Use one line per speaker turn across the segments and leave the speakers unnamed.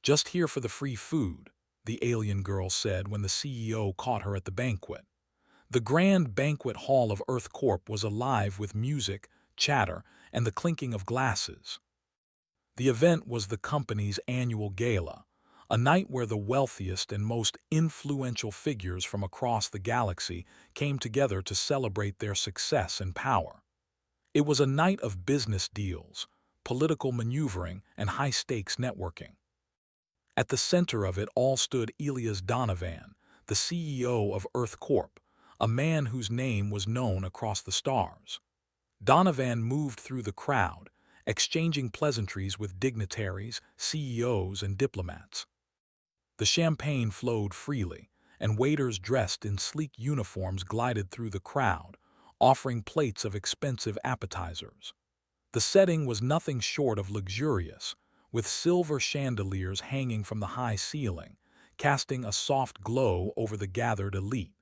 "Just here for the free food," the alien girl said when the CEO caught her at the banquet. The grand banquet hall of Earth Corp was alive with music, chatter, and the clinking of glasses. The event was the company's annual gala, a night where the wealthiest and most influential figures from across the galaxy came together to celebrate their success and power. It was a night of business deals, political maneuvering, and high-stakes networking. At the center of it all stood Elias Donovan, the CEO of Earth Corp, a man whose name was known across the stars. Donovan moved through the crowd, exchanging pleasantries with dignitaries, CEOs, and diplomats. The champagne flowed freely, and waiters dressed in sleek uniforms glided through the crowd, offering plates of expensive appetizers. The setting was nothing short of luxurious, with silver chandeliers hanging from the high ceiling, casting a soft glow over the gathered elite.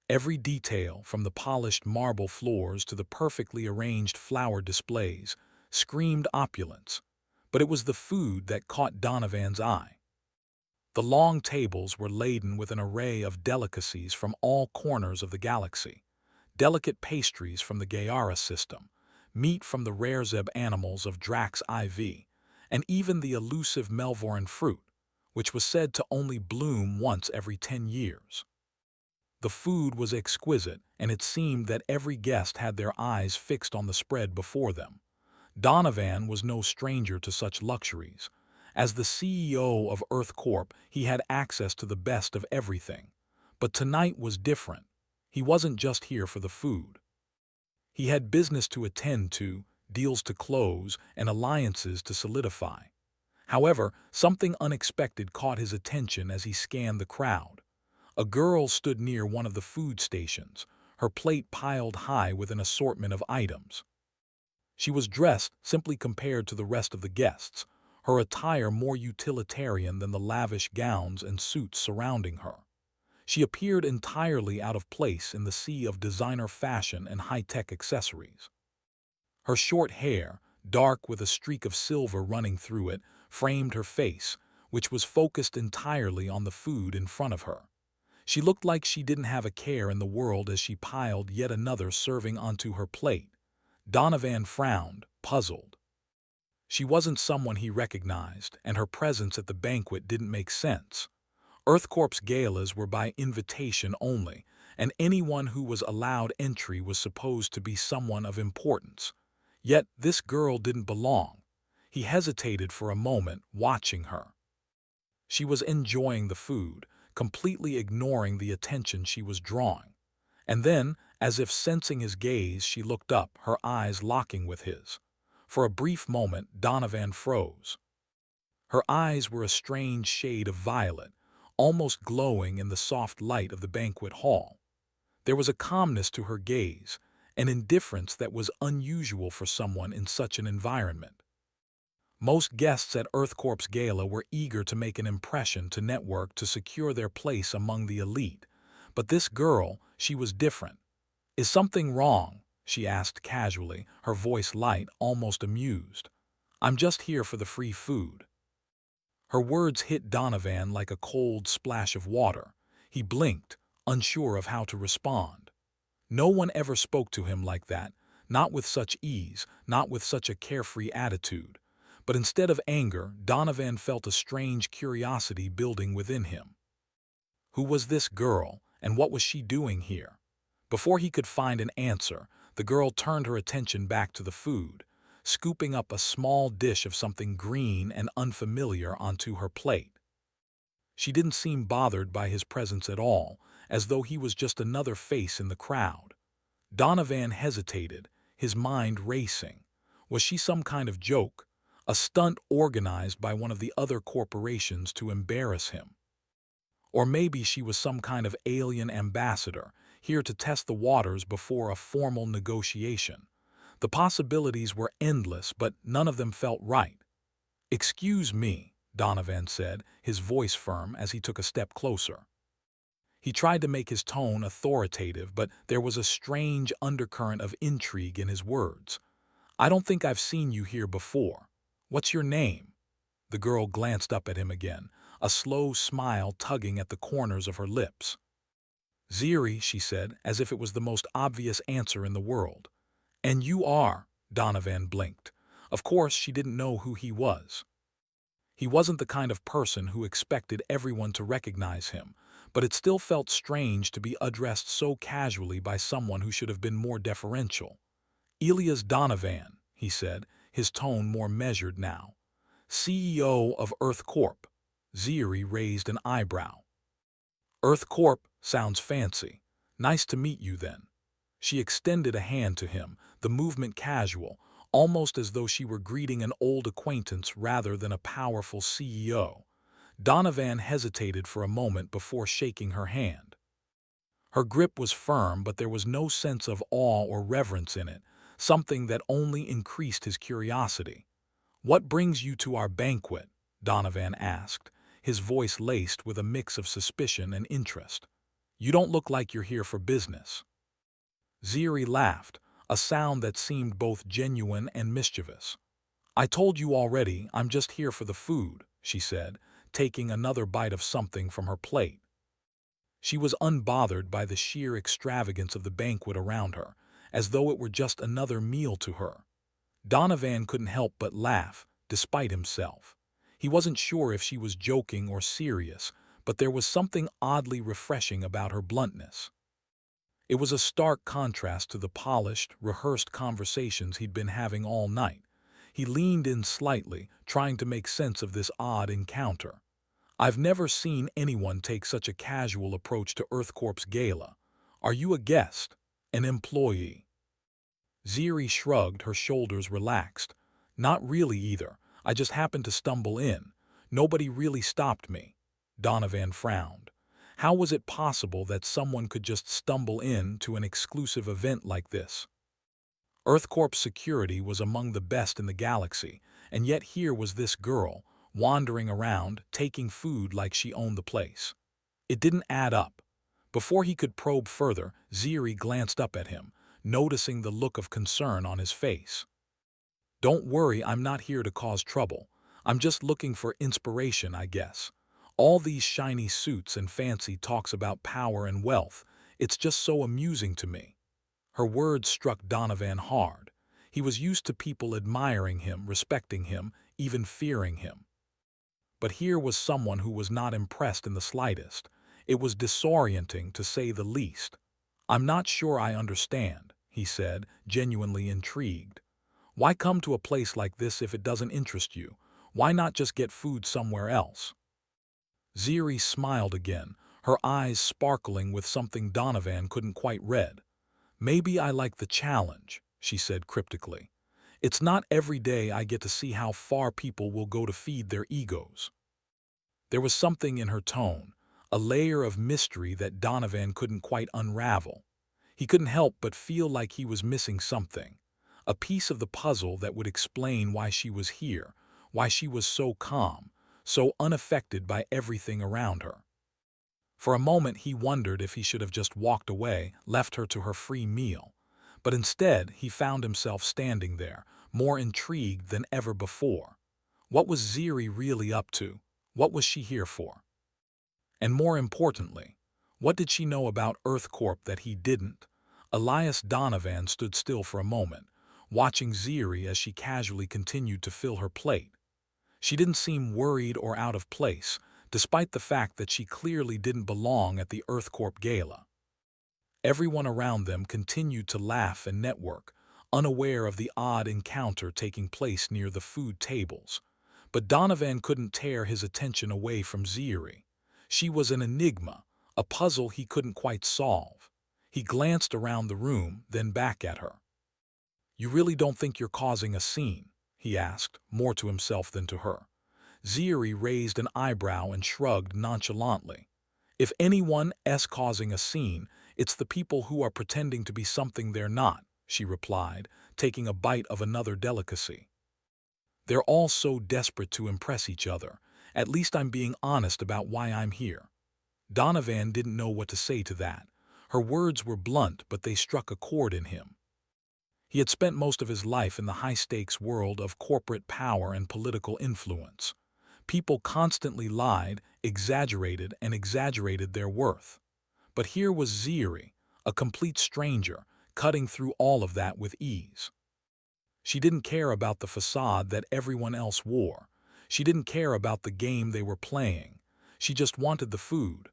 Every detail, from the polished marble floors to the perfectly arranged flower displays, screamed opulence, but it was the food that caught Donovan's eye. The long tables were laden with an array of delicacies from all corners of the galaxy: delicate pastries from the Gaia system, meat from the rare Zeb animals of Drax IV, and even the elusive Melvoran fruit, which was said to only bloom once every 10 years. The food was exquisite, and it seemed that every guest had their eyes fixed on the spread before them. Donovan was no stranger to such luxuries. As the CEO of Earth Corp, he had access to the best of everything. But tonight was different. He wasn't just here for the food. He had business to attend to, deals to close, and alliances to solidify. However, something unexpected caught his attention as he scanned the crowd. A girl stood near one of the food stations, her plate piled high with an assortment of items. She was dressed simply compared to the rest of the guests, her attire more utilitarian than the lavish gowns and suits surrounding her. She appeared entirely out of place in the sea of designer fashion and high-tech accessories. Her short hair, dark with a streak of silver running through it, framed her face, which was focused entirely on the food in front of her. She looked like she didn't have a care in the world as she piled yet another serving onto her plate. Donovan frowned, puzzled. She wasn't someone he recognized, and her presence at the banquet didn't make sense. EarthCorp's galas were by invitation only, and anyone who was allowed entry was supposed to be someone of importance. Yet this girl didn't belong. He hesitated for a moment, watching her. She was enjoying the food, completely ignoring the attention she was drawing. And then, as if sensing his gaze, she looked up, her eyes locking with his. For a brief moment, Donovan froze. Her eyes were a strange shade of violet, almost glowing in the soft light of the banquet hall. There was a calmness to her gaze, an indifference that was unusual for someone in such an environment. Most guests at EarthCorp's gala were eager to make an impression, to network, to secure their place among the elite. But this girl, she was different. "Is something wrong?" she asked casually, her voice light, almost amused. "I'm just here for the free food." Her words hit Donovan like a cold splash of water. He blinked, unsure of how to respond. No one ever spoke to him like that, not with such ease, not with such a carefree attitude. But instead of anger, Donovan felt a strange curiosity building within him. Who was this girl, and what was she doing here? Before he could find an answer, the girl turned her attention back to the food, scooping up a small dish of something green and unfamiliar onto her plate. She didn't seem bothered by his presence at all, as though he was just another face in the crowd. Donovan hesitated, his mind racing. Was she some kind of joke? A stunt organized by one of the other corporations to embarrass him? Or maybe she was some kind of alien ambassador, here to test the waters before a formal negotiation. The possibilities were endless, but none of them felt right. "Excuse me," Donovan said, his voice firm as he took a step closer. He tried to make his tone authoritative, but there was a strange undercurrent of intrigue in his words. "I don't think I've seen you here before. What's your name?" The girl glanced up at him again, a slow smile tugging at the corners of her lips. "Ziri," she said, as if it was the most obvious answer in the world. "And you are," Donovan blinked. Of course, she didn't know who he was. He wasn't the kind of person who expected everyone to recognize him, but it still felt strange to be addressed so casually by someone who should have been more deferential. "Elias Donovan," he said, his tone more measured now. "CEO of Earth Corp." Ziri raised an eyebrow. "Earth Corp sounds fancy. Nice to meet you then." She extended a hand to him, the movement casual, almost as though she were greeting an old acquaintance rather than a powerful CEO. Donovan hesitated for a moment before shaking her hand. Her grip was firm, but there was no sense of awe or reverence in it, something that only increased his curiosity. "What brings you to our banquet?" Donovan asked, his voice laced with a mix of suspicion and interest. "You don't look like you're here for business." Ziri laughed, a sound that seemed both genuine and mischievous. "I told you already, I'm just here for the food," she said, taking another bite of something from her plate. She was unbothered by the sheer extravagance of the banquet around her, as though it were just another meal to her. Donovan couldn't help but laugh, despite himself. He wasn't sure if she was joking or serious, but there was something oddly refreshing about her bluntness. It was a stark contrast to the polished, rehearsed conversations he'd been having all night. He leaned in slightly, trying to make sense of this odd encounter. "I've never seen anyone take such a casual approach to EarthCorp's gala. Are you a guest? An employee?" Ziri shrugged, her shoulders relaxed. "Not really either. I just happened to stumble in. Nobody really stopped me." Donovan frowned. How was it possible that someone could just stumble in to an exclusive event like this? EarthCorp's security was among the best in the galaxy, and yet here was this girl, wandering around, taking food like she owned the place. It didn't add up. Before he could probe further, Ziri glanced up at him, noticing the look of concern on his face. "Don't worry, I'm not here to cause trouble. I'm just looking for inspiration, I guess. All these shiny suits and fancy talks about power and wealth, it's just so amusing to me." Her words struck Donovan hard. He was used to people admiring him, respecting him, even fearing him. But here was someone who was not impressed in the slightest. It was disorienting, to say the least. "I'm not sure I understand," he said, genuinely intrigued. "Why come to a place like this if it doesn't interest you? Why not just get food somewhere else?" Ziri smiled again, her eyes sparkling with something Donovan couldn't quite read. "Maybe I like the challenge," she said cryptically. "It's not every day I get to see how far people will go to feed their egos." There was something in her tone, a layer of mystery that Donovan couldn't quite unravel. He couldn't help but feel like he was missing something, a piece of the puzzle that would explain why she was here, why she was so calm, so unaffected by everything around her. For a moment he wondered if he should have just walked away, left her to her free meal. But instead he found himself standing there, more intrigued than ever before. What was Ziri really up to? What was she here for? And more importantly, what did she know about EarthCorp that he didn't? Elias Donovan stood still for a moment, watching Ziri as she casually continued to fill her plate. She didn't seem worried or out of place, despite the fact that she clearly didn't belong at the EarthCorp gala. Everyone around them continued to laugh and network, unaware of the odd encounter taking place near the food tables. But Donovan couldn't tear his attention away from Ziri. She was an enigma, a puzzle he couldn't quite solve. He glanced around the room, then back at her. "You really don't think you're causing a scene?" he asked, more to himself than to her. Ziri raised an eyebrow and shrugged nonchalantly. "If anyone's causing a scene, it's the people who are pretending to be something they're not," she replied, taking a bite of another delicacy. "They're all so desperate to impress each other. At least I'm being honest about why I'm here." Donovan didn't know what to say to that. Her words were blunt, but they struck a chord in him. He had spent most of his life in the high-stakes world of corporate power and political influence. People constantly lied, exaggerated, and exaggerated their worth. But here was Ziri, a complete stranger, cutting through all of that with ease. She didn't care about the facade that everyone else wore. She didn't care about the game they were playing. She just wanted the food.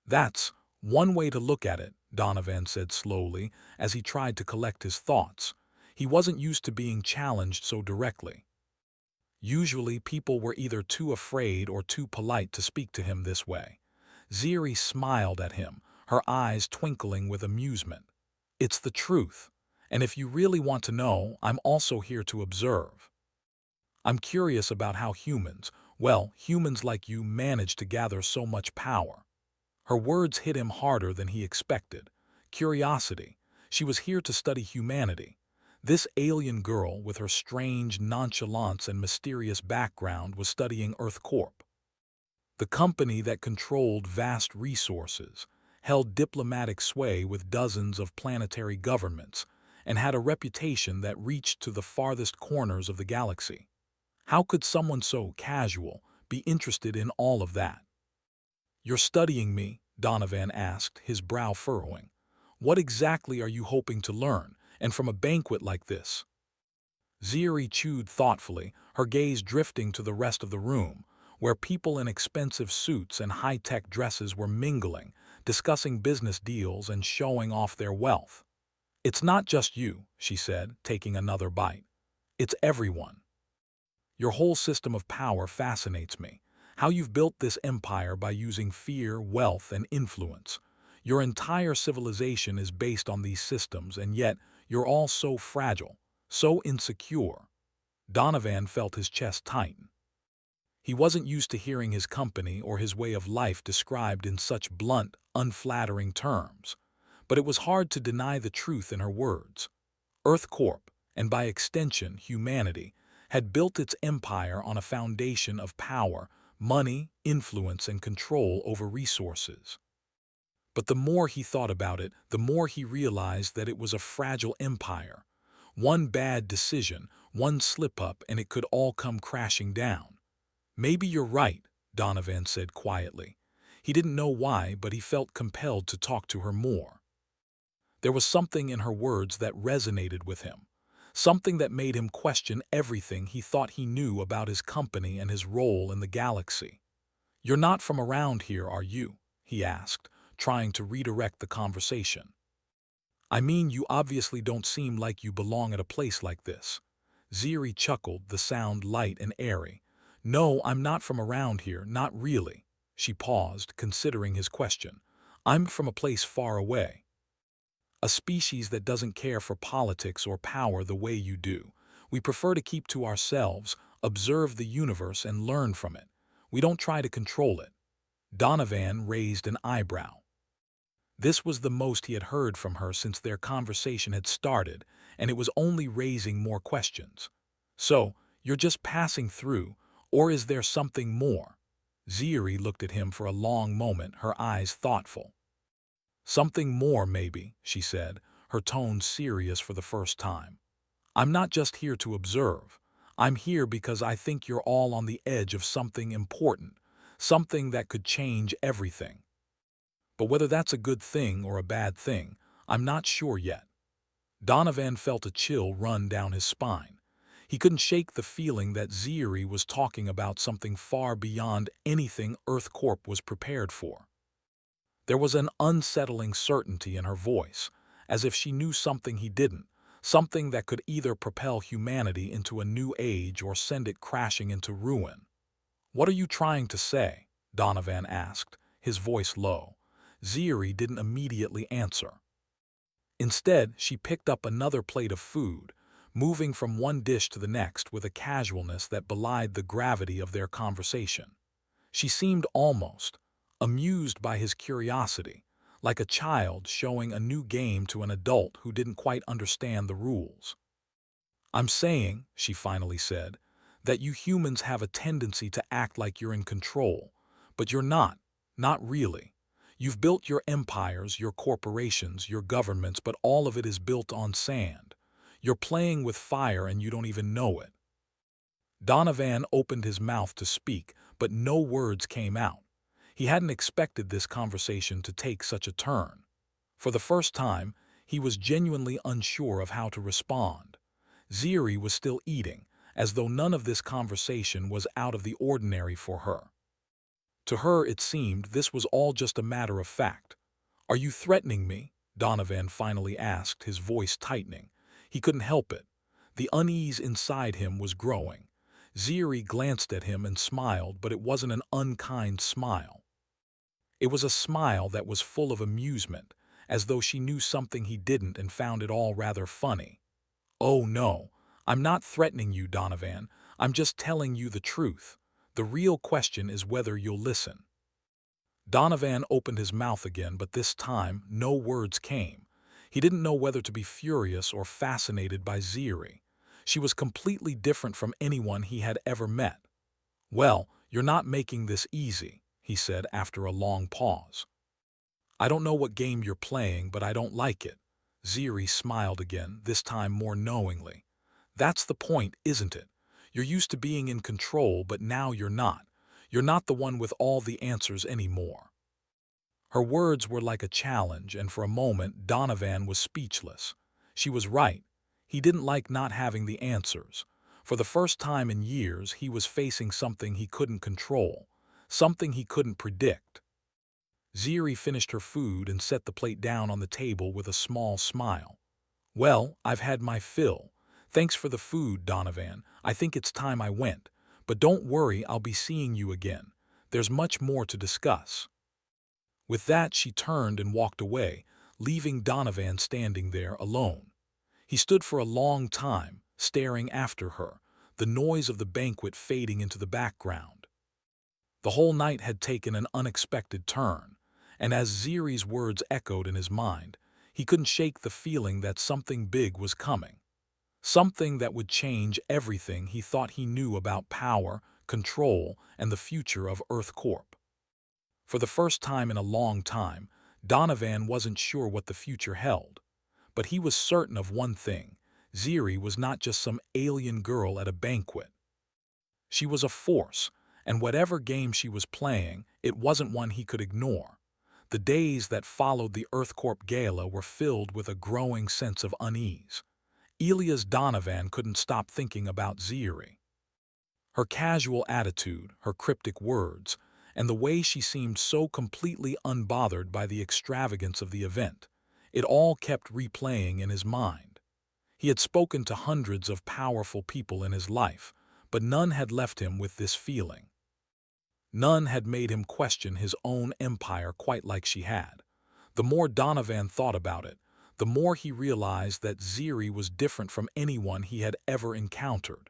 That's one way to look at it, Donovan said slowly as he tried to collect his thoughts. He wasn't used to being challenged so directly. Usually, people were either too afraid or too polite to speak to him this way. Ziri smiled at him, her eyes twinkling with amusement. It's the truth. And if you really want to know, I'm also here to observe. I'm curious about how humans like you manage to gather so much power. Her words hit him harder than he expected. Curiosity. She was here to study humanity. This alien girl, with her strange nonchalance and mysterious background, was studying Earth Corp, the company that controlled vast resources, held diplomatic sway with dozens of planetary governments, and had a reputation that reached to the farthest corners of the galaxy. How could someone so casual be interested in all of that? "You're studying me?" Donovan asked, his brow furrowing. "What exactly are you hoping to learn, and from a banquet like this?" Ziri chewed thoughtfully, her gaze drifting to the rest of the room, where people in expensive suits and high-tech dresses were mingling, discussing business deals and showing off their wealth. "It's not just you," she said, taking another bite. "It's everyone. Your whole system of power fascinates me. How you've built this empire by using fear, wealth, and influence. Your entire civilization is based on these systems, and yet you're all so fragile, so insecure." Donovan felt his chest tighten. He wasn't used to hearing his company or his way of life described in such blunt, unflattering terms. But it was hard to deny the truth in her words. Earth Corp, and by extension humanity, had built its empire on a foundation of power, money, influence, and control over resources. But the more he thought about it, the more he realized that it was a fragile empire. One bad decision, one slip-up, and it could all come crashing down. "Maybe you're right," Donovan said quietly. He didn't know why, but he felt compelled to talk to her more. There was something in her words that resonated with him, something that made him question everything he thought he knew about his company and his role in the galaxy. "You're not from around here, are you?" he asked, trying to redirect the conversation. "I mean, you obviously don't seem like you belong at a place like this." Ziri chuckled, the sound light and airy. "No, I'm not from around here, not really." She paused, considering his question. "I'm from a place far away. A species that doesn't care for politics or power the way you do. We prefer to keep to ourselves, observe the universe, and learn from it. We don't try to control it." Donovan raised an eyebrow. This was the most he had heard from her since their conversation had started, and it was only raising more questions. "So, you're just passing through, or is there something more?" Ziri looked at him for a long moment, her eyes thoughtful. "Something more, maybe," she said, her tone serious for the first time. "I'm not just here to observe. I'm here because I think you're all on the edge of something important, something that could change everything. But whether that's a good thing or a bad thing, I'm not sure yet." Donovan felt a chill run down his spine. He couldn't shake the feeling that Ziri was talking about something far beyond anything Earth Corp was prepared for. There was an unsettling certainty in her voice, as if she knew something he didn't, something that could either propel humanity into a new age or send it crashing into ruin. "What are you trying to say?" Donovan asked, his voice low. Ziri didn't immediately answer. Instead, she picked up another plate of food, moving from one dish to the next with a casualness that belied the gravity of their conversation. She seemed almost amused by his curiosity, like a child showing a new game to an adult who didn't quite understand the rules. "I'm saying," she finally said, "that you humans have a tendency to act like you're in control, but you're not, not really. You've built your empires, your corporations, your governments, but all of it is built on sand. You're playing with fire and you don't even know it." Donovan opened his mouth to speak, but no words came out. He hadn't expected this conversation to take such a turn. For the first time, he was genuinely unsure of how to respond. Ziri was still eating, as though none of this conversation was out of the ordinary for her. To her, it seemed this was all just a matter of fact. "Are you threatening me?" Donovan finally asked, his voice tightening. He couldn't help it. The unease inside him was growing. Ziri glanced at him and smiled, but it wasn't an unkind smile. It was a smile that was full of amusement, as though she knew something he didn't and found it all rather funny. "Oh no, I'm not threatening you, Donovan. I'm just telling you the truth. The real question is whether you'll listen." Donovan opened his mouth again, but this time no words came. He didn't know whether to be furious or fascinated by Ziri. She was completely different from anyone he had ever met. "Well, you're not making this easy," he said after a long pause. "I don't know what game you're playing, but I don't like it." Ziri smiled again, this time more knowingly. "That's the point, isn't it? You're used to being in control, but now you're not. You're not the one with all the answers anymore." Her words were like a challenge, and for a moment Donovan was speechless. She was right. He didn't like not having the answers. For the first time in years, he was facing something he couldn't control, something he couldn't predict. Ziri finished her food and set the plate down on the table with a small smile. "Well, I've had my fill. Thanks for the food, Donovan. I think it's time I went. But don't worry, I'll be seeing you again. There's much more to discuss." With that, she turned and walked away, leaving Donovan standing there alone. He stood for a long time, staring after her, the noise of the banquet fading into the background. The whole night had taken an unexpected turn, and as Ziri's words echoed in his mind, he couldn't shake the feeling that something big was coming. Something that would change everything he thought he knew about power, control, and the future of Earth Corp. For the first time in a long time, Donovan wasn't sure what the future held. But he was certain of one thing: Ziri was not just some alien girl at a banquet. She was a force, and whatever game she was playing, it wasn't one he could ignore. The days that followed the EarthCorp Gala were filled with a growing sense of unease. Elias Donovan couldn't stop thinking about Ziri. Her casual attitude, her cryptic words, and the way she seemed so completely unbothered by the extravagance of the event, it all kept replaying in his mind. He had spoken to hundreds of powerful people in his life, but none had left him with this feeling. None had made him question his own empire quite like she had. The more Donovan thought about it, the more he realized that Ziri was different from anyone he had ever encountered.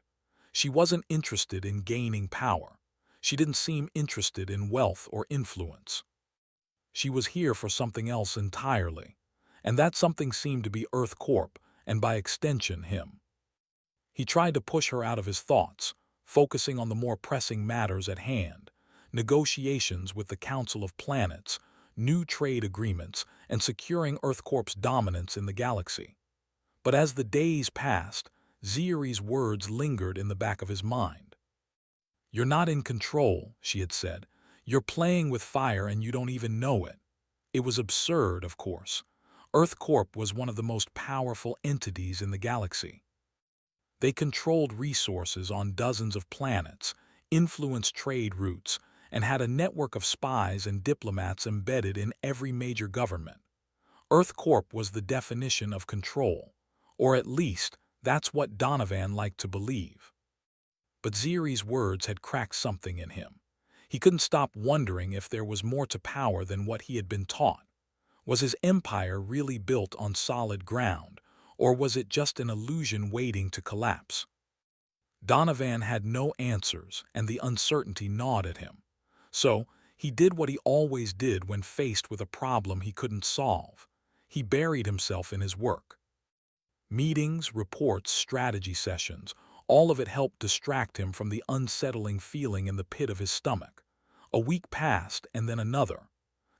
She wasn't interested in gaining power. She didn't seem interested in wealth or influence. She was here for something else entirely, and that something seemed to be Earth Corp, and by extension him. He tried to push her out of his thoughts, focusing on the more pressing matters at hand: negotiations with the Council of Planets, new trade agreements, and securing EarthCorp's dominance in the galaxy. But as the days passed, Ziri's words lingered in the back of his mind. "You're not in control," she had said. "You're playing with fire and you don't even know it." It was absurd, of course. EarthCorp was one of the most powerful entities in the galaxy. They controlled resources on dozens of planets, influenced trade routes, and had a network of spies and diplomats embedded in every major government. EarthCorp was the definition of control, or at least that's what Donovan liked to believe. But Ziri's words had cracked something in him. He couldn't stop wondering if there was more to power than what he had been taught. Was his empire really built on solid ground, or was it just an illusion waiting to collapse? Donovan had no answers, and the uncertainty gnawed at him. So, he did what he always did when faced with a problem he couldn't solve. He buried himself in his work. Meetings, reports, strategy sessions, all of it helped distract him from the unsettling feeling in the pit of his stomach. A week passed, and then another.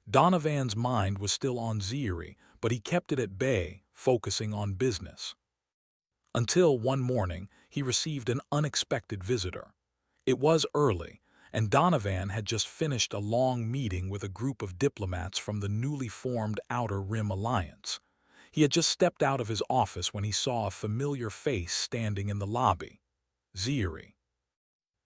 Donovan's mind was still on Ziri, but he kept it at bay, focusing on business. Until one morning, he received an unexpected visitor. It was early, and Donovan had just finished a long meeting with a group of diplomats from the newly formed Outer Rim Alliance. He had just stepped out of his office when he saw a familiar face standing in the lobby. Ziri.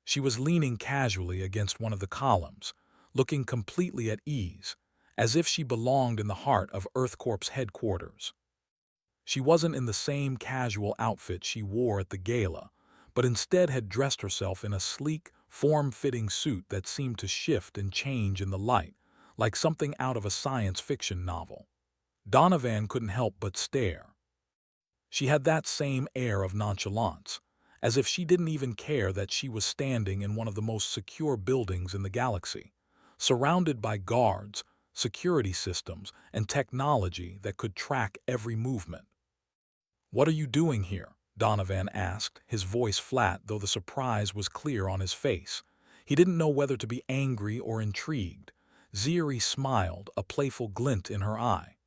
She was leaning casually against one of the columns, looking completely at ease, as if she belonged in the heart of EarthCorp's headquarters. She wasn't in the same casual outfit she wore at the gala, but instead had dressed herself in a sleek, form-fitting suit that seemed to shift and change in the light, like something out of a science fiction novel. Donovan couldn't help but stare. She had that same air of nonchalance, as if she didn't even care that she was standing in one of the most secure buildings in the galaxy, surrounded by guards, security systems, and technology that could track every movement. "What are you doing here?" Donovan asked, his voice flat though the surprise was clear on his face. He didn't know whether to be angry or intrigued. Ziri smiled, a playful glint in her eye.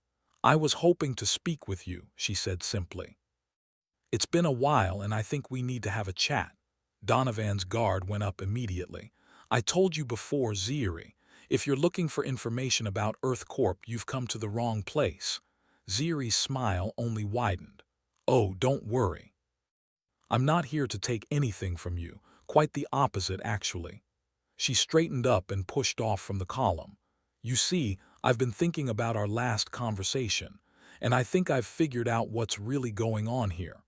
"I was hoping to speak with you," she said simply. "It's been a while and I think we need to have a chat." Donovan's guard went up immediately. "I told you before, Ziri, if you're looking for information about EarthCorp, you've come to the wrong place." Ziri's smile only widened. "Oh, don't worry. I'm not here to take anything from you, quite the opposite actually." She straightened up and pushed off from the column. "You see, I've been thinking about our last conversation, and I think I've figured out what's really going on here."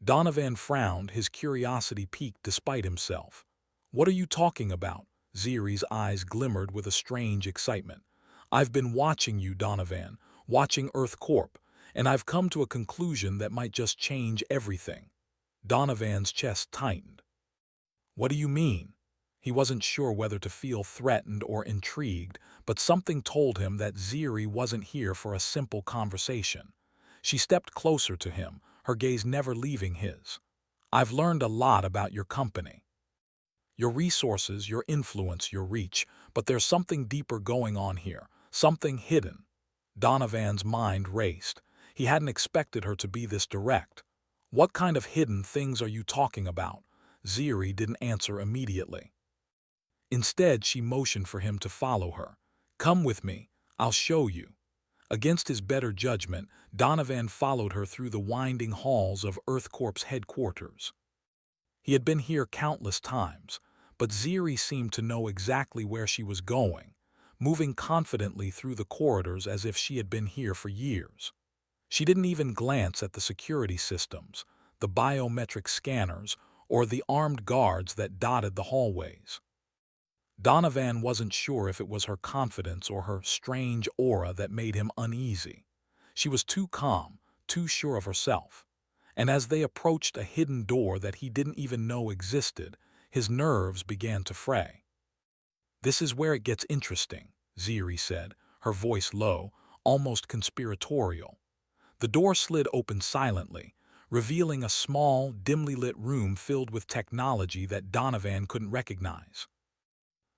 Donovan frowned, his curiosity piqued despite himself. "What are you talking about?" Ziri's eyes glimmered with a strange excitement. "I've been watching you, Donovan, watching EarthCorp, and I've come to a conclusion that might just change everything." Donovan's chest tightened. "What do you mean?" He wasn't sure whether to feel threatened or intrigued, but something told him that Ziri wasn't here for a simple conversation. She stepped closer to him, her gaze never leaving his. "I've learned a lot about your company. Your resources, your influence, your reach, but there's something deeper going on here, something hidden." Donovan's mind raced. He hadn't expected her to be this direct. "What kind of hidden things are you talking about?" Ziri didn't answer immediately. Instead, she motioned for him to follow her. "Come with me, I'll show you." Against his better judgment, Donovan followed her through the winding halls of EarthCorp's headquarters. He had been here countless times, but Ziri seemed to know exactly where she was going, moving confidently through the corridors as if she had been here for years. She didn't even glance at the security systems, the biometric scanners, or the armed guards that dotted the hallways. Donovan wasn't sure if it was her confidence or her strange aura that made him uneasy. She was too calm, too sure of herself. And as they approached a hidden door that he didn't even know existed, his nerves began to fray. "This is where it gets interesting," Ziri said, her voice low, almost conspiratorial. The door slid open silently, revealing a small, dimly lit room filled with technology that Donovan couldn't recognize.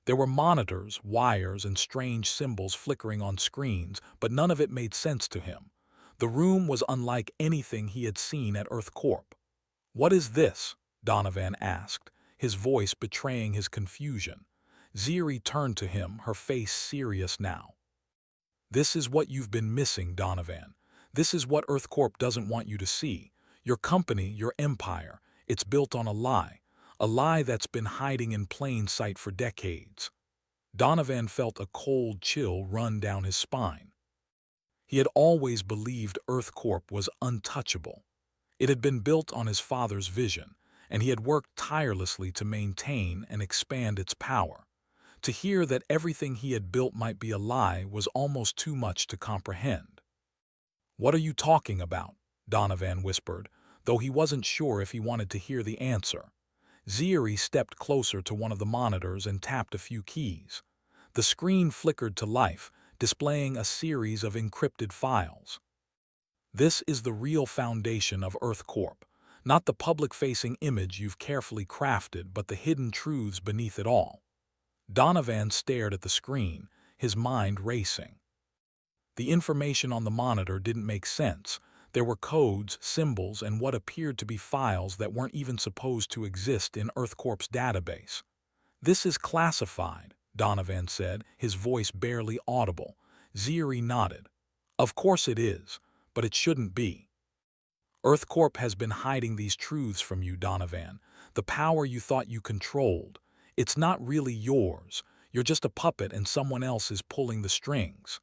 There were monitors, wires, and strange symbols flickering on screens, but none of it made sense to him. The room was unlike anything he had seen at EarthCorp. "What is this?" Donovan asked, his voice betraying his confusion. Ziri turned to him, her face serious now. "This is what you've been missing, Donovan. This is what EarthCorp doesn't want you to see. Your company, your empire, it's built on a lie that's been hiding in plain sight for decades." Donovan felt a cold chill run down his spine. He had always believed EarthCorp was untouchable. It had been built on his father's vision, and he had worked tirelessly to maintain and expand its power. To hear that everything he had built might be a lie was almost too much to comprehend. "What are you talking about?" Donovan whispered, though he wasn't sure if he wanted to hear the answer. Ziri stepped closer to one of the monitors and tapped a few keys. The screen flickered to life, displaying a series of encrypted files. "This is the real foundation of EarthCorp, not the public-facing image you've carefully crafted, but the hidden truths beneath it all." Donovan stared at the screen, his mind racing. The information on the monitor didn't make sense. There were codes, symbols, and what appeared to be files that weren't even supposed to exist in EarthCorp's database. "This is classified," Donovan said, his voice barely audible. Ziri nodded. "Of course it is, but it shouldn't be. EarthCorp has been hiding these truths from you, Donovan. The power you thought you controlled. It's not really yours. You're just a puppet and someone else is pulling the strings."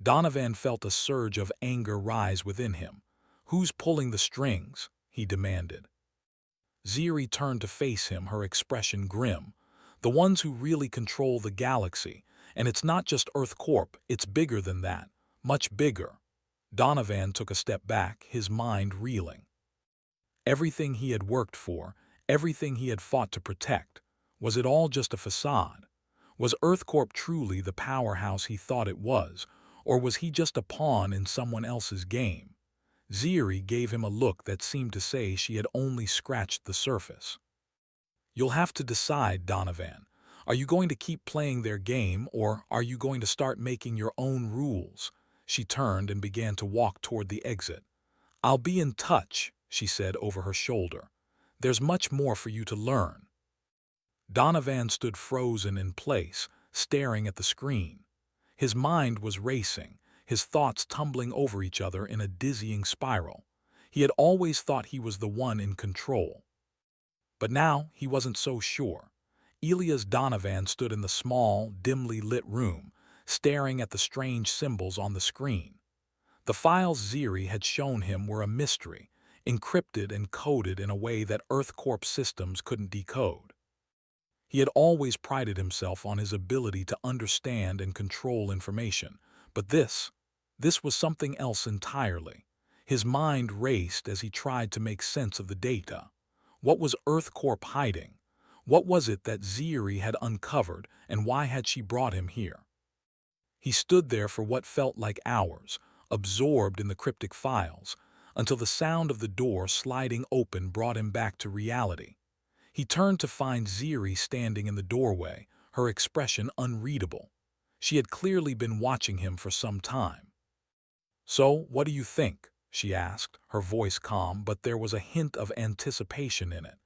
Donovan felt a surge of anger rise within him. "Who's pulling the strings?" he demanded. Ziri turned to face him, her expression grim. "The ones who really control the galaxy. And it's not just EarthCorp, it's bigger than that. Much bigger." Donovan took a step back, his mind reeling. Everything he had worked for, everything he had fought to protect, was it all just a facade? Was EarthCorp truly the powerhouse he thought it was, or was he just a pawn in someone else's game? Ziri gave him a look that seemed to say she had only scratched the surface. "You'll have to decide, Donovan. Are you going to keep playing their game, or are you going to start making your own rules?" She turned and began to walk toward the exit. "I'll be in touch," she said over her shoulder. "There's much more for you to learn." Donovan stood frozen in place, staring at the screen. His mind was racing, his thoughts tumbling over each other in a dizzying spiral. He had always thought he was the one in control. But now he wasn't so sure. Elias Donovan stood in the small, dimly lit room, staring at the strange symbols on the screen. The files Ziri had shown him were a mystery, encrypted and coded in a way that EarthCorp systems couldn't decode. He had always prided himself on his ability to understand and control information, but this was something else entirely. His mind raced as he tried to make sense of the data. What was EarthCorp hiding? What was it that Ziri had uncovered, and why had she brought him here? He stood there for what felt like hours, absorbed in the cryptic files, until the sound of the door sliding open brought him back to reality. He turned to find Ziri standing in the doorway, her expression unreadable. She had clearly been watching him for some time. "So, what do you think?" she asked, her voice calm, but there was a hint of anticipation in it.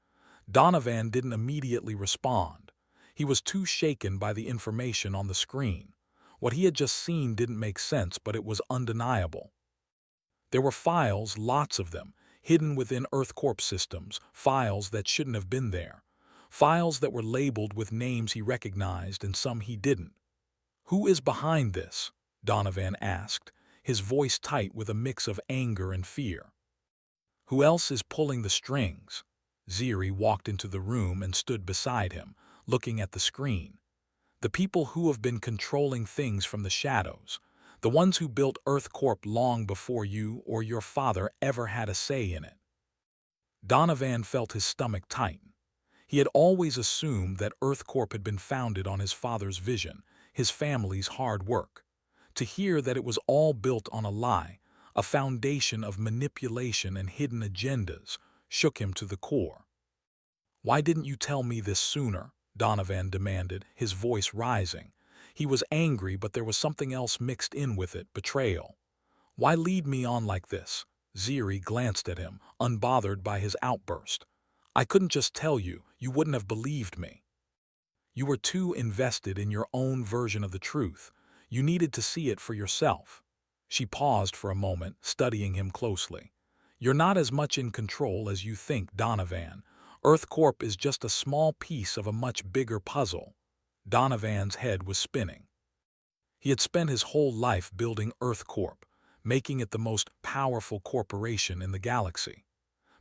Donovan didn't immediately respond. He was too shaken by the information on the screen. What he had just seen didn't make sense, but it was undeniable. There were files, lots of them, hidden within EarthCorp systems, files that shouldn't have been there. Files that were labeled with names he recognized and some he didn't. "Who is behind this?" Donovan asked, his voice tight with a mix of anger and fear. "Who else is pulling the strings?" Ziri walked into the room and stood beside him, looking at the screen. "The people who have been controlling things from the shadows. The ones who built EarthCorp long before you or your father ever had a say in it." Donovan felt his stomach tighten. He had always assumed that EarthCorp had been founded on his father's vision, his family's hard work. To hear that it was all built on a lie, a foundation of manipulation and hidden agendas, shook him to the core. "Why didn't you tell me this sooner?" Donovan demanded, his voice rising. He was angry, but there was something else mixed in with it, betrayal. "Why lead me on like this?" Ziri glanced at him, unbothered by his outburst. "I couldn't just tell you, you wouldn't have believed me. You were too invested in your own version of the truth. You needed to see it for yourself." She paused for a moment, studying him closely. "You're not as much in control as you think, Donovan. EarthCorp is just a small piece of a much bigger puzzle." Donovan's head was spinning. He had spent his whole life building EarthCorp, making it the most powerful corporation in the galaxy.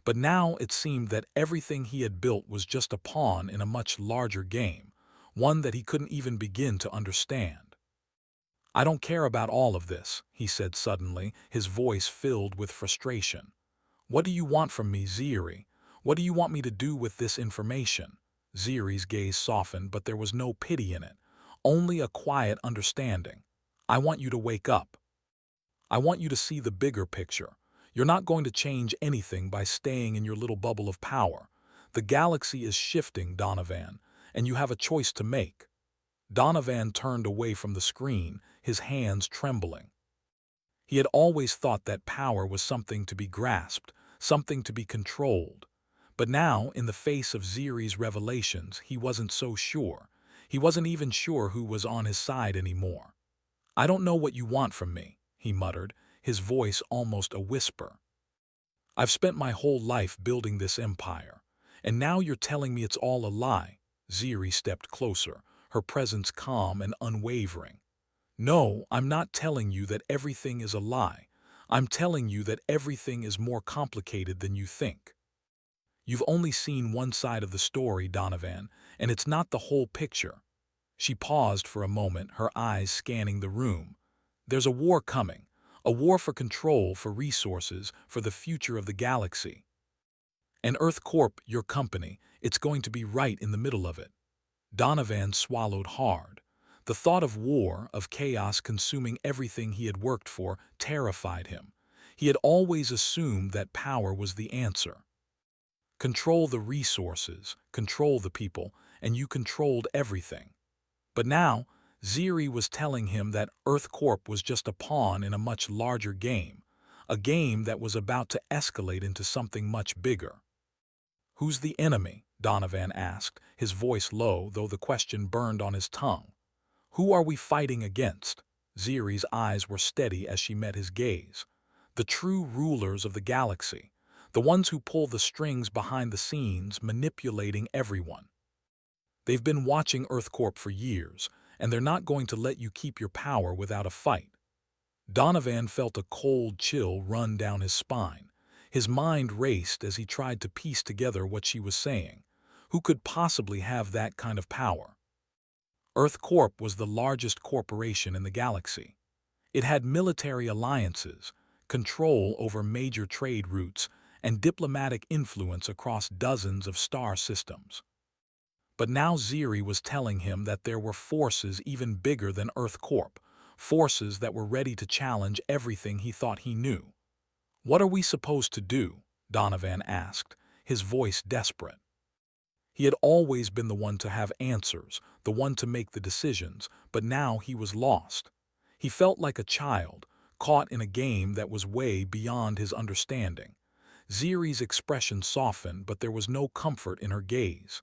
But now it seemed that everything he had built was just a pawn in a much larger game, one that he couldn't even begin to understand. "I don't care about all of this," he said suddenly, his voice filled with frustration. "What do you want from me, Ziri? What do you want me to do with this information?" Ziri's gaze softened, but there was no pity in it, only a quiet understanding. "I want you to wake up. I want you to see the bigger picture. You're not going to change anything by staying in your little bubble of power. The galaxy is shifting, Donovan, and you have a choice to make." Donovan turned away from the screen, his hands trembling. He had always thought that power was something to be grasped, something to be controlled. But now, in the face of Ziri's revelations, he wasn't so sure. He wasn't even sure who was on his side anymore. "I don't know what you want from me," he muttered, his voice almost a whisper. "I've spent my whole life building this empire, and now you're telling me it's all a lie." Ziri stepped closer, her presence calm and unwavering. "No, I'm not telling you that everything is a lie. I'm telling you that everything is more complicated than you think. You've only seen one side of the story, Donovan, and it's not the whole picture." She paused for a moment, her eyes scanning the room. "There's a war coming, a war for control, for resources, for the future of the galaxy. And Earth Corp, your company, it's going to be right in the middle of it." Donovan swallowed hard. The thought of war, of chaos consuming everything he had worked for, terrified him. He had always assumed that power was the answer. Control the resources, control the people, and you controlled everything. But now, Ziri was telling him that Earth Corp was just a pawn in a much larger game, a game that was about to escalate into something much bigger. "Who's the enemy?" Donovan asked, his voice low, though the question burned on his tongue. "Who are we fighting against?" Ziri's eyes were steady as she met his gaze. "The true rulers of the galaxy, the ones who pull the strings behind the scenes, manipulating everyone. They've been watching Earth Corp for years, and they're not going to let you keep your power without a fight." Donovan felt a cold chill run down his spine. His mind raced as he tried to piece together what she was saying. Who could possibly have that kind of power? Earth Corp was the largest corporation in the galaxy. It had military alliances, control over major trade routes, and diplomatic influence across dozens of star systems. But now Ziri was telling him that there were forces even bigger than Earth Corp, forces that were ready to challenge everything he thought he knew. "What are we supposed to do?" Donovan asked, his voice desperate. He had always been the one to have answers, the one to make the decisions, but now he was lost. He felt like a child, caught in a game that was way beyond his understanding. Ziri's expression softened, but there was no comfort in her gaze.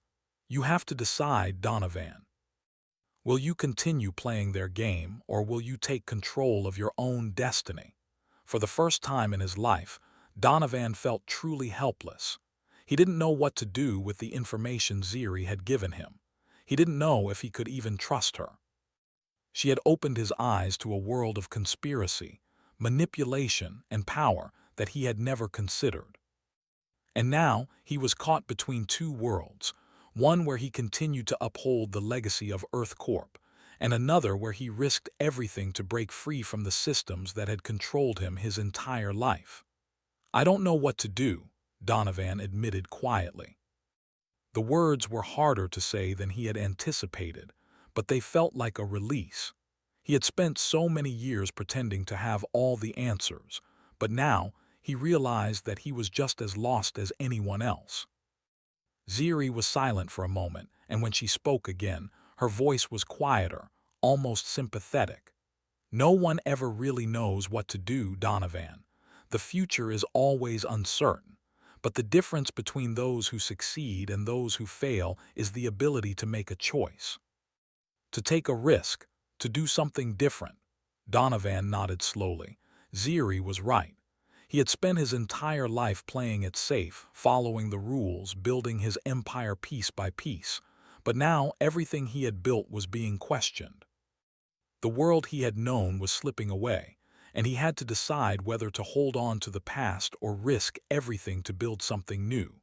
"You have to decide, Donovan. Will you continue playing their game, or will you take control of your own destiny?" For the first time in his life, Donovan felt truly helpless. He didn't know what to do with the information Ziri had given him. He didn't know if he could even trust her. She had opened his eyes to a world of conspiracy, manipulation, and power that he had never considered. And now he was caught between two worlds, one where he continued to uphold the legacy of Earth Corp, and another where he risked everything to break free from the systems that had controlled him his entire life. "I don't know what to do," Donovan admitted quietly. The words were harder to say than he had anticipated, but they felt like a release. He had spent so many years pretending to have all the answers, but now he realized that he was just as lost as anyone else. Ziri was silent for a moment, and when she spoke again, her voice was quieter, almost sympathetic. "No one ever really knows what to do, Donovan. The future is always uncertain, but the difference between those who succeed and those who fail is the ability to make a choice. To take a risk, to do something different." Donovan nodded slowly. Ziri was right. He had spent his entire life playing it safe, following the rules, building his empire piece by piece. But now everything he had built was being questioned. The world he had known was slipping away, and he had to decide whether to hold on to the past or risk everything to build something new.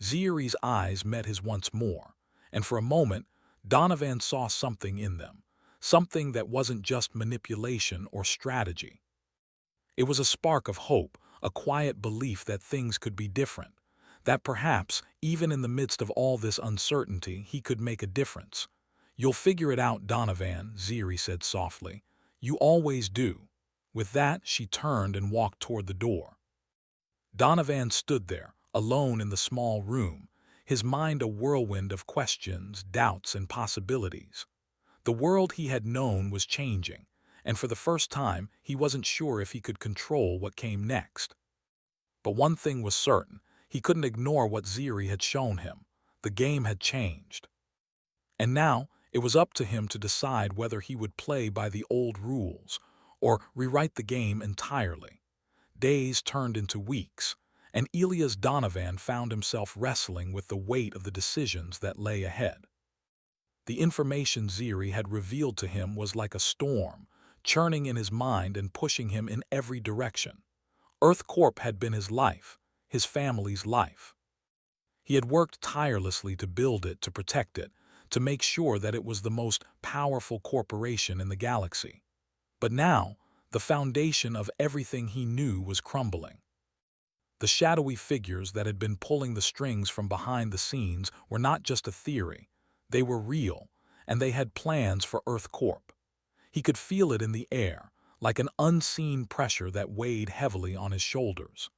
Ziri's eyes met his once more, and for a moment, Donovan saw something in them, something that wasn't just manipulation or strategy. It was a spark of hope, a quiet belief that things could be different, that perhaps, even in the midst of all this uncertainty, he could make a difference. "You'll figure it out, Donovan," Ziri said softly. "You always do." With that, she turned and walked toward the door. Donovan stood there, alone in the small room, his mind a whirlwind of questions, doubts, and possibilities. The world he had known was changing, and for the first time he wasn't sure if he could control what came next. But one thing was certain, He couldn't ignore what Ziri had shown him. The game had changed. And now, it was up to him to decide whether he would play by the old rules or rewrite the game entirely. Days turned into weeks, and Elias Donovan found himself wrestling with the weight of the decisions that lay ahead. The information Ziri had revealed to him was like a storm, churning in his mind and pushing him in every direction. Earth Corp had been his life, his family's life. He had worked tirelessly to build it, to protect it, to make sure that it was the most powerful corporation in the galaxy. But now, the foundation of everything he knew was crumbling. The shadowy figures that had been pulling the strings from behind the scenes were not just a theory. They were real, and they had plans for Earth Corp. He could feel it in the air, like an unseen pressure that weighed heavily on his shoulders.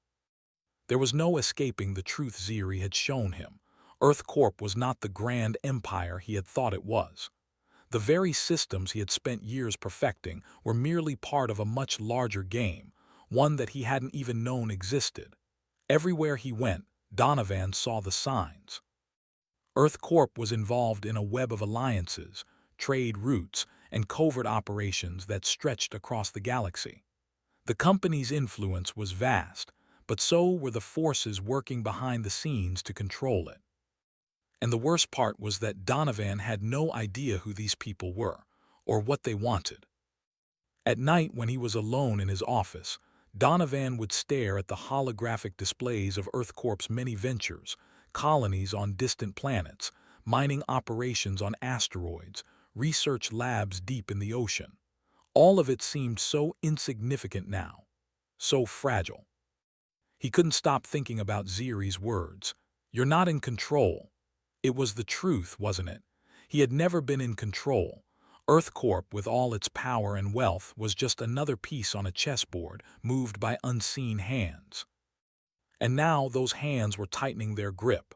There was no escaping the truth Ziri had shown him. Earth Corp was not the grand empire he had thought it was. The very systems he had spent years perfecting were merely part of a much larger game, one that he hadn't even known existed. Everywhere he went, Donovan saw the signs. Earth Corp was involved in a web of alliances, trade routes, and covert operations that stretched across the galaxy. The company's influence was vast, but so were the forces working behind the scenes to control it. And the worst part was that Donovan had no idea who these people were, or what they wanted. At night, when he was alone in his office, Donovan would stare at the holographic displays of Earth Corp's many ventures, colonies on distant planets, mining operations on asteroids, research labs deep in the ocean. All of it seemed so insignificant now, so fragile. He couldn't stop thinking about Ziri's words. "You're not in control." It was the truth, wasn't it? He had never been in control. Earth Corp, with all its power and wealth, was just another piece on a chessboard, moved by unseen hands. And now those hands were tightening their grip.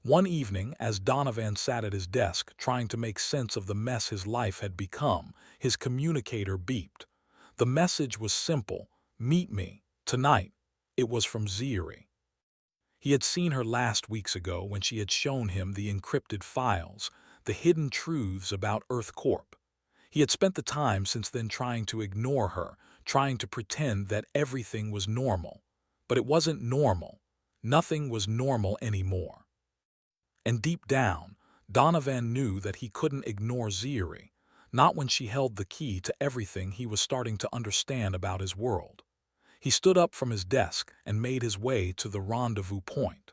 One evening, as Donovan sat at his desk, trying to make sense of the mess his life had become, his communicator beeped. The message was simple: "Meet me, tonight." It was from Ziri. He had seen her last weeks ago when she had shown him the encrypted files, the hidden truths about Earth Corp. He had spent the time since then trying to ignore her, trying to pretend that everything was normal. But it wasn't normal. Nothing was normal anymore. And deep down, Donovan knew that he couldn't ignore Ziri, not when she held the key to everything he was starting to understand about his world. He stood up from his desk and made his way to the rendezvous point.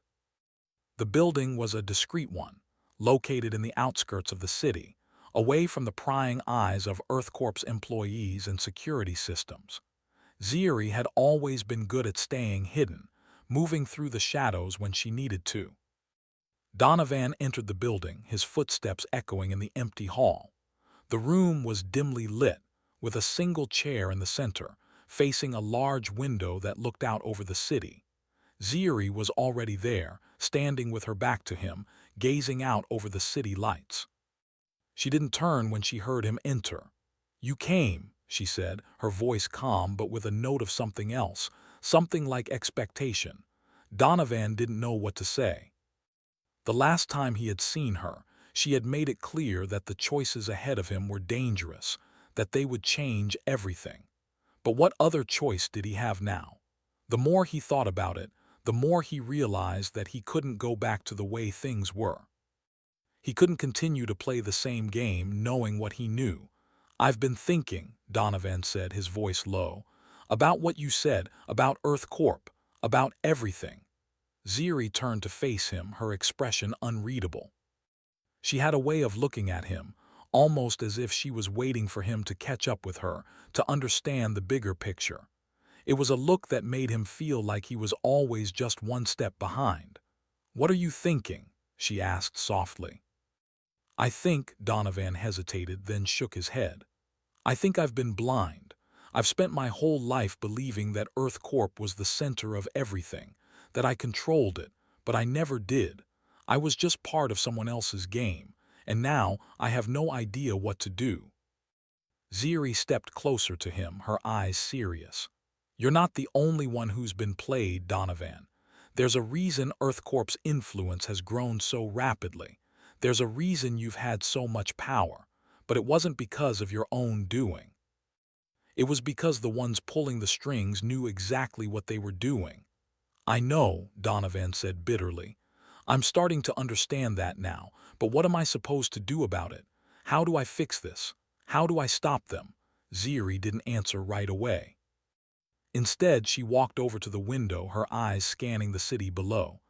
The building was a discreet one, located in the outskirts of the city, away from the prying eyes of Earth Corp's employees and security systems. Ziri had always been good at staying hidden, moving through the shadows when she needed to. Donovan entered the building, his footsteps echoing in the empty hall. The room was dimly lit, with a single chair in the center, facing a large window that looked out over the city. Ziri was already there, standing with her back to him, gazing out over the city lights. She didn't turn when she heard him enter. "You came," she said, her voice calm but with a note of something else, something like expectation. Donovan didn't know what to say. The last time he had seen her, she had made it clear that the choices ahead of him were dangerous, that they would change everything. But what other choice did he have now? The more he thought about it, the more he realized that he couldn't go back to the way things were. He couldn't continue to play the same game knowing what he knew. "I've been thinking," Donovan said, his voice low, "about what you said, about Earth Corp, about everything." Ziri turned to face him, her expression unreadable. She had a way of looking at him, almost as if she was waiting for him to catch up with her, to understand the bigger picture. It was a look that made him feel like he was always just one step behind. "What are you thinking?" she asked softly. "I think," Donovan hesitated, then shook his head. "I think I've been blind. I've spent my whole life believing that Earth Corp was the center of everything, that I controlled it, but I never did. I was just part of someone else's game, and now I have no idea what to do." Ziri stepped closer to him, her eyes serious. "You're not the only one who's been played, Donovan. There's a reason EarthCorp's influence has grown so rapidly. There's a reason you've had so much power, but it wasn't because of your own doing. It was because the ones pulling the strings knew exactly what they were doing. I know, Donovan said bitterly. I'm starting to understand that now, but what am I supposed to do about it? How do I fix this? How do I stop them? Ziri didn't answer right away. Instead, she walked over to the window, her eyes scanning the city below.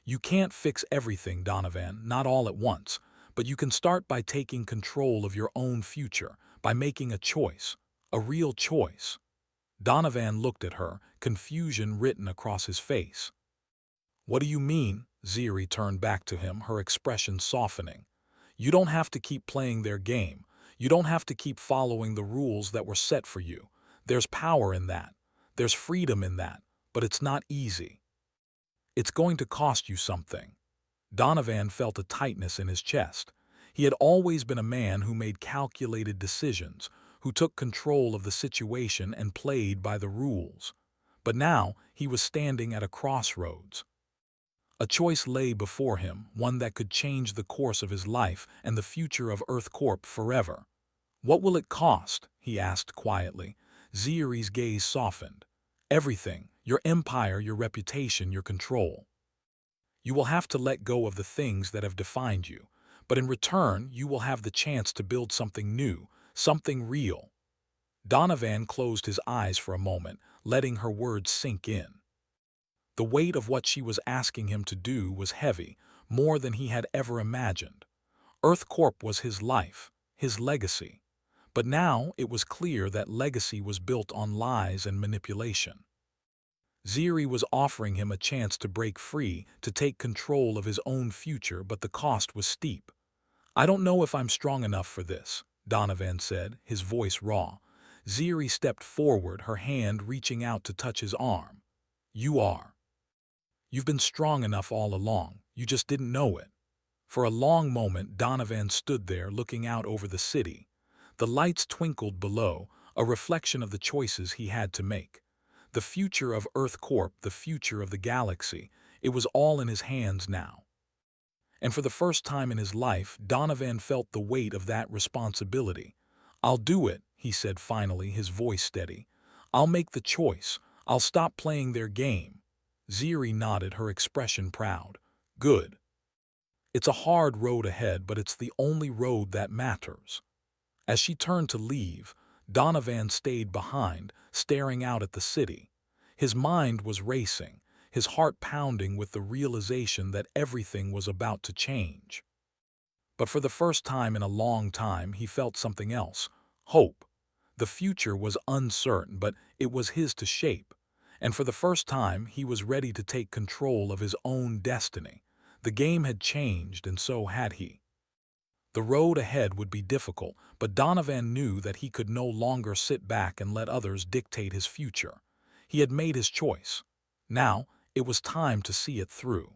You can't fix everything, Donovan, not all at once, but you can start by taking control of your own future, by making a choice, a real choice. Donovan looked at her, confusion written across his face. What do you mean? Ziri turned back to him, her expression softening. You don't have to keep playing their game. You don't have to keep following the rules that were set for you. There's power in that. There's freedom in that. But it's not easy. It's going to cost you something. Donovan felt a tightness in his chest. He had always been a man who made calculated decisions, who took control of the situation and played by the rules. But now he was standing at a crossroads. A choice lay before him, one that could change the course of his life and the future of EarthCorp forever. What will it cost? He asked quietly. Ziri's gaze softened. Everything, your empire, your reputation, your control. You will have to let go of the things that have defined you, but in return you will have the chance to build something new, something real. Donovan closed his eyes for a moment, letting her words sink in. The weight of what she was asking him to do was heavy, more than he had ever imagined. EarthCorp was his life, his legacy. But now it was clear that legacy was built on lies and manipulation. Ziri was offering him a chance to break free, to take control of his own future, but the cost was steep. I don't know if I'm strong enough for this, Donovan said, his voice raw. Ziri stepped forward, her hand reaching out to touch his arm. You are. You've been strong enough all along, you just didn't know it. For a long moment, Donovan stood there looking out over the city. The lights twinkled below, a reflection of the choices he had to make. The future of EarthCorp, the future of the galaxy, it was all in his hands now. And for the first time in his life, Donovan felt the weight of that responsibility. I'll do it, he said finally, his voice steady. I'll make the choice. I'll stop playing their game. Ziri nodded, her expression proud. Good. It's a hard road ahead, but it's the only road that matters. As she turned to leave, Donovan stayed behind, staring out at the city. His mind was racing, his heart pounding with the realization that everything was about to change. But for the first time in a long time, he felt something else. Hope. The future was uncertain, but it was his to shape. And for the first time, he was ready to take control of his own destiny. The game had changed, and so had he. The road ahead would be difficult, but Donovan knew that he could no longer sit back and let others dictate his future. He had made his choice. Now, it was time to see it through.